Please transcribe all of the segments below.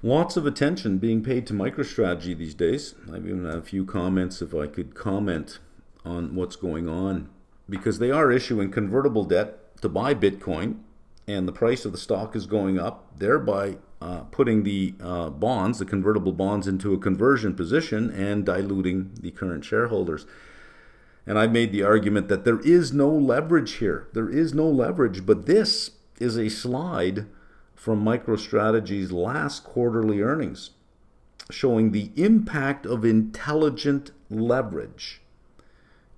Lots of attention being paid to MicroStrategy these days. I've even had a few comments if I could comment on what's going on, because they are issuing convertible debt to buy Bitcoin, and the price of the stock is going up, thereby putting the bonds, the convertible bonds, into a conversion position and diluting the current shareholders. And I've made the argument that there is no leverage here. There is no leverage, but this is a slide from MicroStrategy's last quarterly earnings showing the impact of intelligent leverage.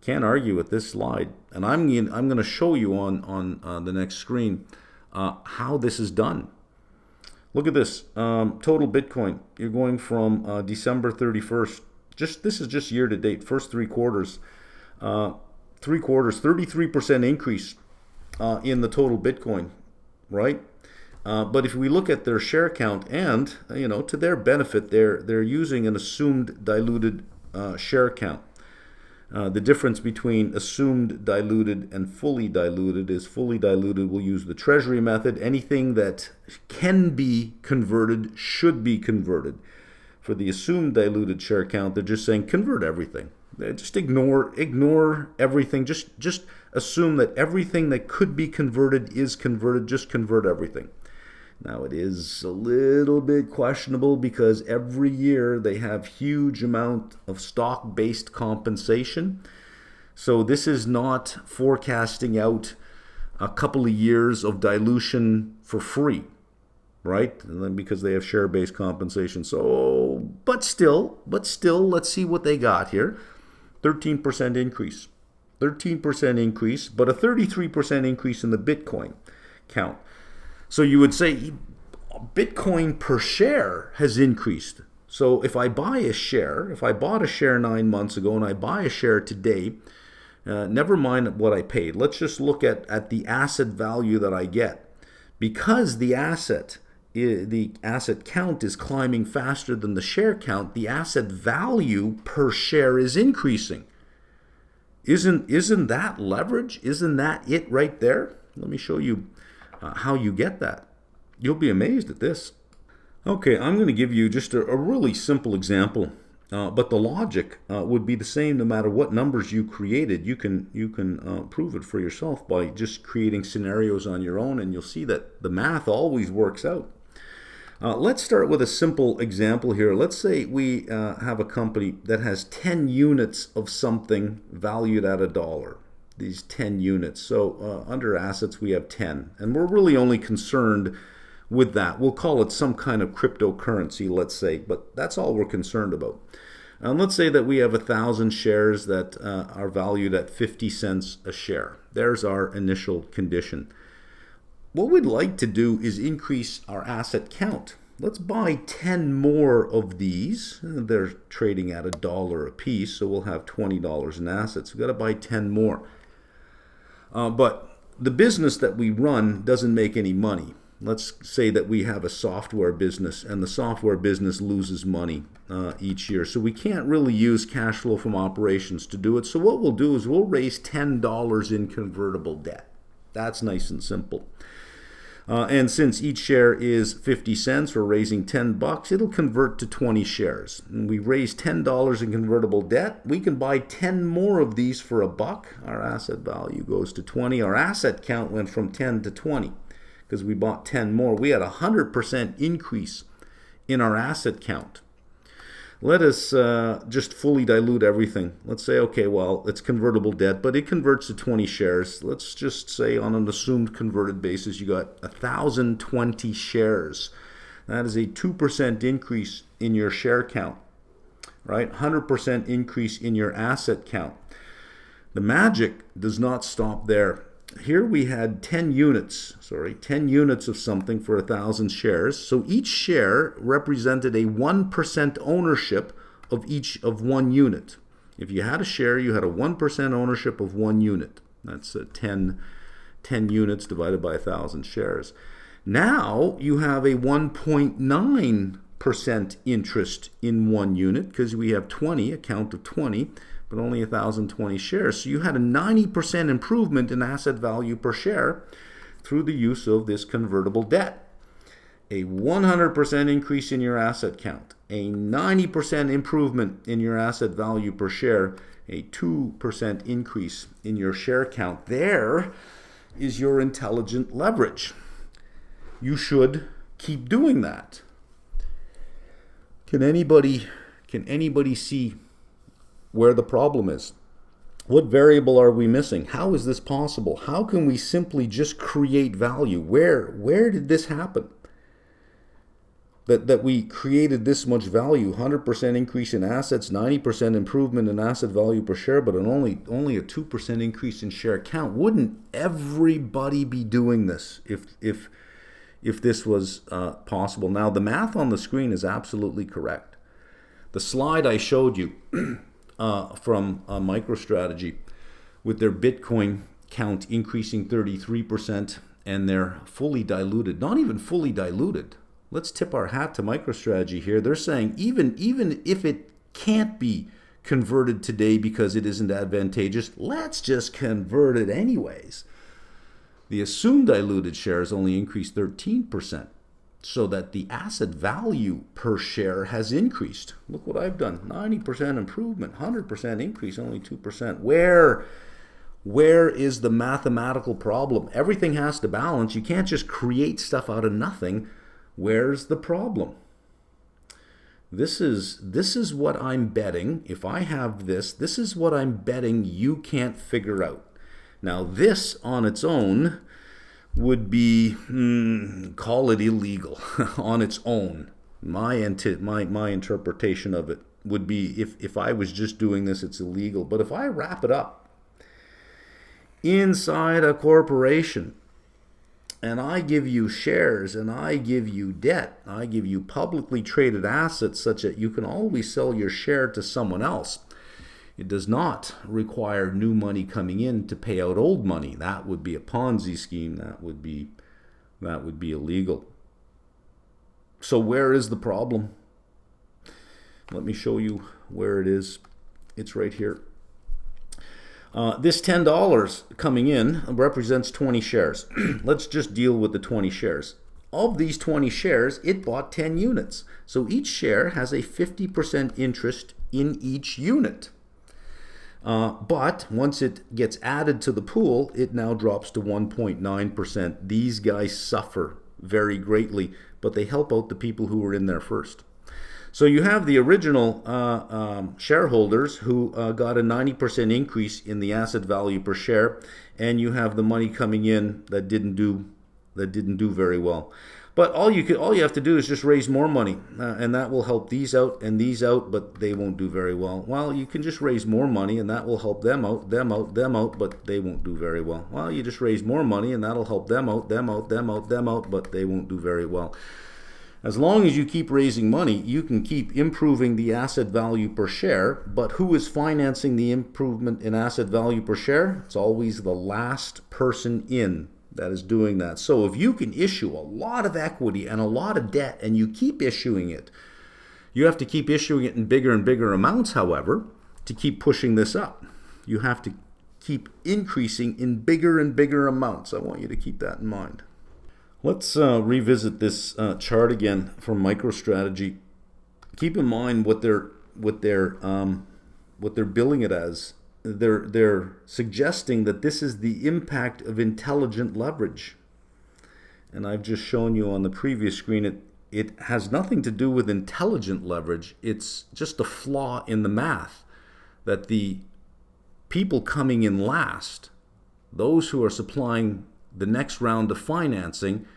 Can't argue with this slide. And I'm going to show you on the next screen how this is done. Look at this. Total Bitcoin. You're going from December 31st. This is just year to date, first three quarters. 33% increase in the total Bitcoin, right? But if we look at their share count, and to their benefit, they're using an assumed diluted share count. The difference between assumed diluted and fully diluted is fully diluted will use the treasury method. Anything that can be converted should be converted. For the assumed diluted share count, they're just saying convert everything. Just ignore everything. Just assume that everything that could be converted is converted. Just convert everything. Now, it is a little bit questionable because every year they have huge amount of stock-based compensation. So this is not forecasting out a couple of years of dilution for free, right? And then because they have share-based compensation. So, but still, let's see what they got here. 13% increase. 13% increase, but a 33% increase in the Bitcoin count. So you would say Bitcoin per share has increased. So if I buy a share, if I bought a share 9 months ago and I buy a share today, never mind what I paid. Let's just look at the asset value that I get. Because the asset count is climbing faster than the share count, the asset value per share is increasing. Isn't that leverage? Isn't that it right there? Let me show you how you get that. You'll be amazed at this. Okay, I'm going to give you just a really simple example, but the logic would be the same no matter what numbers you created. You can prove it for yourself by just creating scenarios on your own, and you'll see that the math always works out. Let's start with a simple example here. Let's say we have a company that has 10 units of something valued at $1. These 10 units. So under assets we have 10, and we're really only concerned with that. We'll call it some kind of cryptocurrency, let's say, but that's all we're concerned about. And let's say that we have 1,000 shares that are valued at 50 cents a share. There's our initial condition. What we'd like to do is increase our asset count. Let's buy 10 more of these. They're trading at $1 a piece, so we'll have $20 in assets. We've got to buy 10 more. But the business that we run doesn't make any money. Let's say that we have a software business, and the software business loses money each year. So we can't really use cash flow from operations to do it. So what we'll do is we'll raise $10 in convertible debt. That's nice and simple. And since each share is 50 cents, we're raising $10, it'll convert to 20 shares. And we raise $10 in convertible debt. We can buy 10 more of these for $1. Our asset value goes to 20. Our asset count went from 10 to 20 because we bought 10 more. We had a 100% increase in our asset count. Let us just fully dilute everything. Let's say, okay, well, it's convertible debt, but it converts to 20 shares. Let's just say on an assumed converted basis, you got 1,020 shares. That is a 2% increase in your share count, right? 100% increase in your asset count. The magic does not stop there. Here we had 10 units of something for 1,000 shares. So each share represented a 1% ownership of one unit. If you had a share, you had a 1% ownership of one unit. That's 10 units divided by 1,000 shares. Now you have a 1.9% interest in one unit because we have 20, a count of 20. But only 1,020 shares. So you had a 90% improvement in asset value per share through the use of this convertible debt. a 100% increase in your asset count, a 90% improvement in your asset value per share, a 2% increase in your share count. There is your intelligent leverage. You should keep doing that. Can anybody see where the problem is? What variable are we missing? How is this possible? How can we simply just create value? Where did this happen? That we created this much value, 100% increase in assets, 90% improvement in asset value per share, but only a 2% increase in share count. Wouldn't everybody be doing this if this was possible? Now, the math on the screen is absolutely correct. The slide I showed you from Microstrategy with their Bitcoin count increasing 33% and they're fully diluted, not even fully diluted. Let's tip our hat to Microstrategy here. They're saying even if it can't be converted today because it isn't advantageous, let's just convert it anyways. The assumed diluted shares only increased 13%, so that the asset value per share has increased. Look what I've done, 90% improvement, 100% increase, only 2%. Where is the mathematical problem? Everything has to balance. You can't just create stuff out of nothing. Where's the problem? This is what I'm betting. If I have this is what I'm betting you can't figure out. Now this on its own would be, call it illegal on its own. My interpretation of it would be if I was just doing this, it's illegal. But if I wrap it up inside a corporation, and I give you shares, and I give you debt, I give you publicly traded assets such that you can always sell your share to someone else. It does not require new money coming in to pay out old money. That would be a Ponzi scheme. That would be illegal. So where is the problem? Let me show you where it is. It's right here. This $10 coming in represents 20 shares. Let's just deal with the 20 shares. Of these 20 shares, it bought 10 units. So each share has a 50% interest in each unit. But once it gets added to the pool, it now drops to 1.9%. These guys suffer very greatly, but they help out the people who were in there first. So you have the original shareholders who got a 90% increase in the asset value per share, and you have the money coming in that didn't do very well. But all you have to do is just raise more money, and that will help these out and these out, but they won't do very well. Well, you can just raise more money, and that will help them out, but they won't do very well. Well, you just raise more money, and that'll help them out, but they won't do very well. As long as you keep raising money, you can keep improving the asset value per share, but who is financing the improvement in asset value per share? It's always the last person in that is doing that. So if you can issue a lot of equity and a lot of debt and you keep issuing it, you have to keep issuing it in bigger and bigger amounts, however, to keep pushing this up. You have to keep increasing in bigger and bigger amounts. I want you to keep that in mind. Let's revisit this chart again from Microstrategy. Keep in mind what they're billing it as. They're suggesting that this is the impact of intelligent leverage. And I've just shown you on the previous screen it has nothing to do with intelligent leverage. It's just a flaw in the math that the people coming in last, those who are supplying the next round of financing,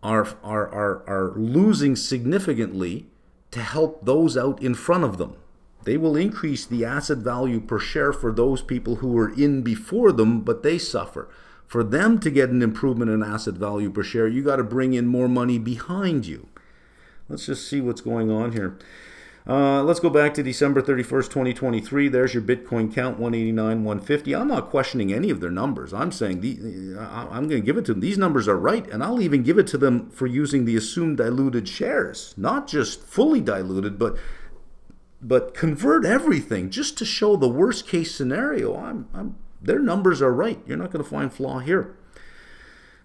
are losing significantly to help those out in front of them. They will increase the asset value per share for those people who were in before them, but they suffer. For them to get an improvement in asset value per share, you got to bring in more money behind you. Let's just see what's going on here. Let's go back to December 31st, 2023. There's your Bitcoin count, 189, 150. I'm not questioning any of their numbers. I'm saying I'm going to give it to them. These numbers are right, and I'll even give it to them for using the assumed diluted shares. Not just fully diluted, but convert everything just to show the worst case scenario. Their numbers are right. You're not going to find flaw here.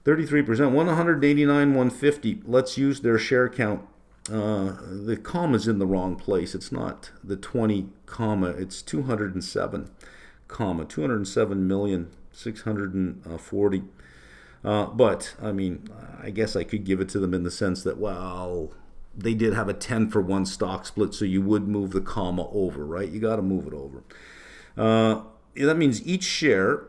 33%, 189, 150. Let's use their share count. The comma's in the wrong place. It's not the 20 comma, it's 207 comma, 207,640. But I mean, I guess I could give it to them in the sense that, well, they did have a 10-for-1 stock split, so you would move the comma over, right? You got to move it over. That means each share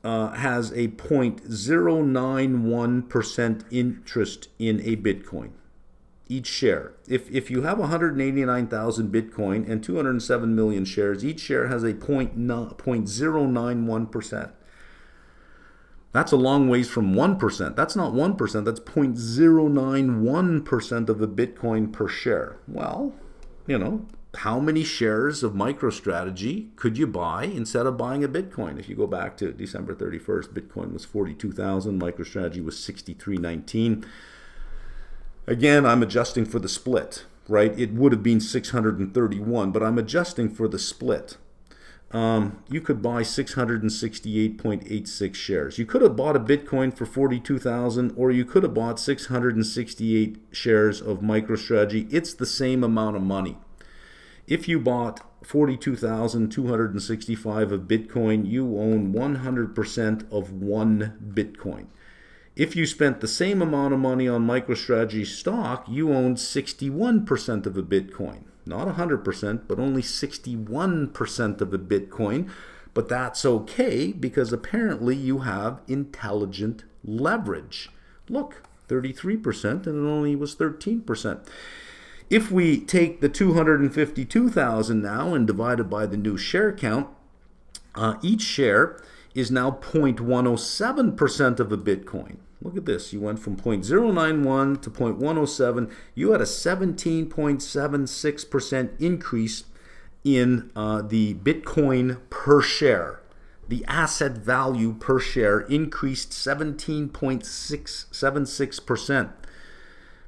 has a 0.091% interest in a Bitcoin. Each share. If you have 189,000 Bitcoin and 207 million shares, each share has a 0.091%. That's a long ways from 1%. That's not 1%, that's 0.091% of a Bitcoin per share. Well, you know, how many shares of Microstrategy could you buy instead of buying a Bitcoin? If you go back to December 31st, Bitcoin was 42,000, Microstrategy was 6319. Again, I'm adjusting for the split, right? It would have been 631, but I'm adjusting for the split. You could buy 668.86 shares. You could have bought a Bitcoin for 42,000, or you could have bought 668 shares of MicroStrategy. It's the same amount of money. If you bought 42,265 of Bitcoin, you own 100% of one Bitcoin. If you spent the same amount of money on MicroStrategy stock, you own 61% of a Bitcoin. Not 100%, but only 61% of a Bitcoin. But that's okay because apparently you have intelligent leverage. Look, 33% and it only was 13%. If we take the 252,000 now and divide it by the new share count, each share is now 0.107% of a Bitcoin. Look at this. You went from 0.091 to 0.107. You had a 17.76% increase in the Bitcoin per share. The asset value per share increased 17.676%.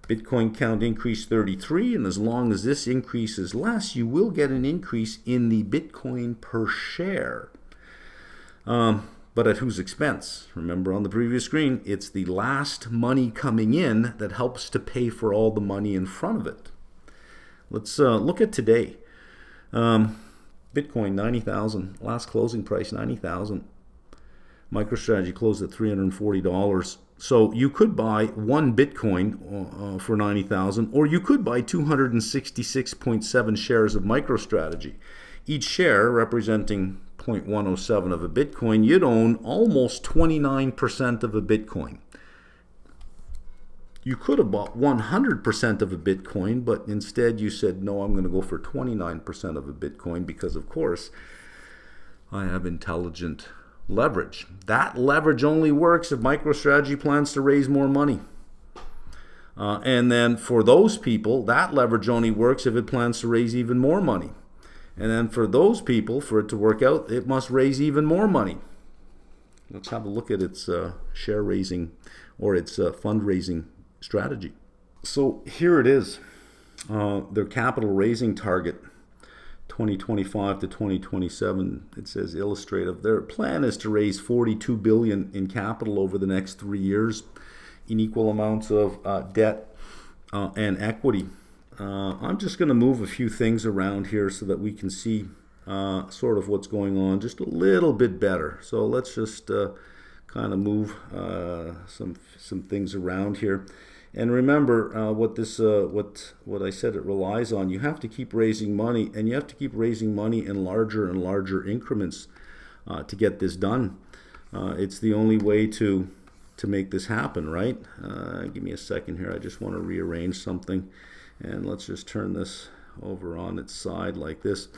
Bitcoin count increased 33, and as long as this increase is less, you will get an increase in the Bitcoin per share. But at whose expense? Remember on the previous screen, it's the last money coming in that helps to pay for all the money in front of it. Let's look at today. Bitcoin, 90,000. Last closing price, 90,000. MicroStrategy closed at $340. So you could buy one Bitcoin for 90,000, or you could buy 266.7 shares of MicroStrategy. Each share representing 0.107 of a Bitcoin, you'd own almost 29% of a Bitcoin. You could have bought 100% of a Bitcoin, but instead you said, no, I'm going to go for 29% of a Bitcoin because, of course, I have intelligent leverage. That leverage only works if MicroStrategy plans to raise more money. And then for those people, that leverage only works if it plans to raise even more money. And then for those people, for it to work out, it must raise even more money. Let's have a look at its share raising or its fundraising strategy. So here it is, their capital raising target, 2025 to 2027. It says illustrative. Their plan is to raise $42 billion in capital over the next 3 years in equal amounts of debt and equity. I'm just going to move a few things around here so that we can see sort of what's going on just a little bit better. So let's just kind of move some things around here. And remember what I said it relies on. You have to keep raising money, and you have to keep raising money in larger and larger increments to get this done. It's the only way to make this happen, right? Give me a second here. I just want to rearrange something. And let's just turn this over on its side like this.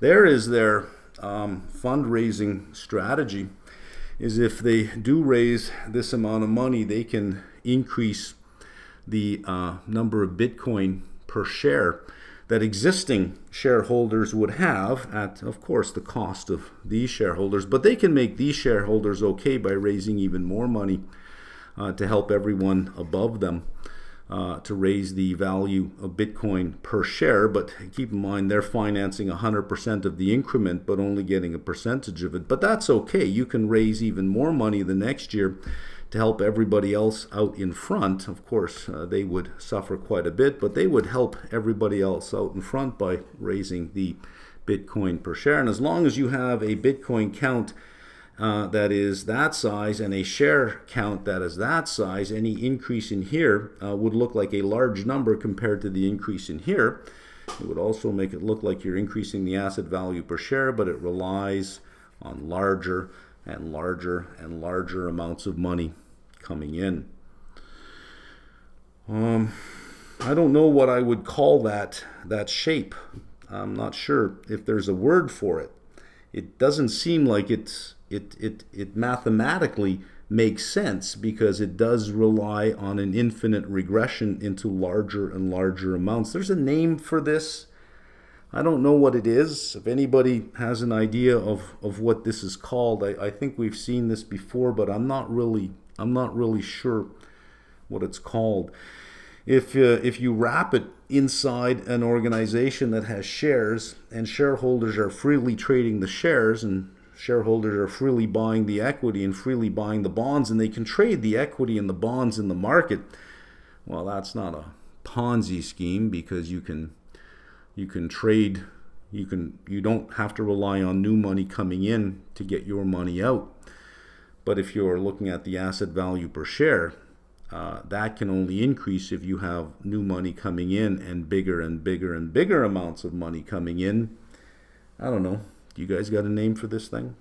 There is their fundraising strategy, is if they do raise this amount of money, they can increase the number of Bitcoin per share that existing shareholders would have at, of course, the cost of these shareholders. But they can make these shareholders okay by raising even more money to help everyone above them to raise the value of Bitcoin per share. But keep in mind, they're financing 100% of the increment, but only getting a percentage of it. But that's okay. You can raise even more money the next year to help everybody else out in front. Of course, they would suffer quite a bit, but they would help everybody else out in front by raising the Bitcoin per share. And as long as you have a Bitcoin count that is that size and a share count that is that size, any increase in here would look like a large number compared to the increase in here. It would also make it look like you're increasing the asset value per share, but it relies on larger and larger and larger amounts of money coming in. I don't know what I would call that shape. I'm not sure if there's a word for it. It doesn't seem like it mathematically makes sense, because it does rely on an infinite regression into larger and larger amounts. There's a name for this. I don't know what it is. If anybody has an idea of what this is called, I think we've seen this before, but I'm not really sure what it's called. If you wrap it inside an organization that has shares, and shareholders are freely trading the shares, and shareholders are freely buying the equity and freely buying the bonds, and they can trade the equity and the bonds in the market, well, that's not a Ponzi scheme, because you can trade, you don't have to rely on new money coming in to get your money out. But if you're looking at the asset value per share, that can only increase if you have new money coming in and bigger and bigger and bigger amounts of money coming in. I don't know. Do you guys got a name for this thing?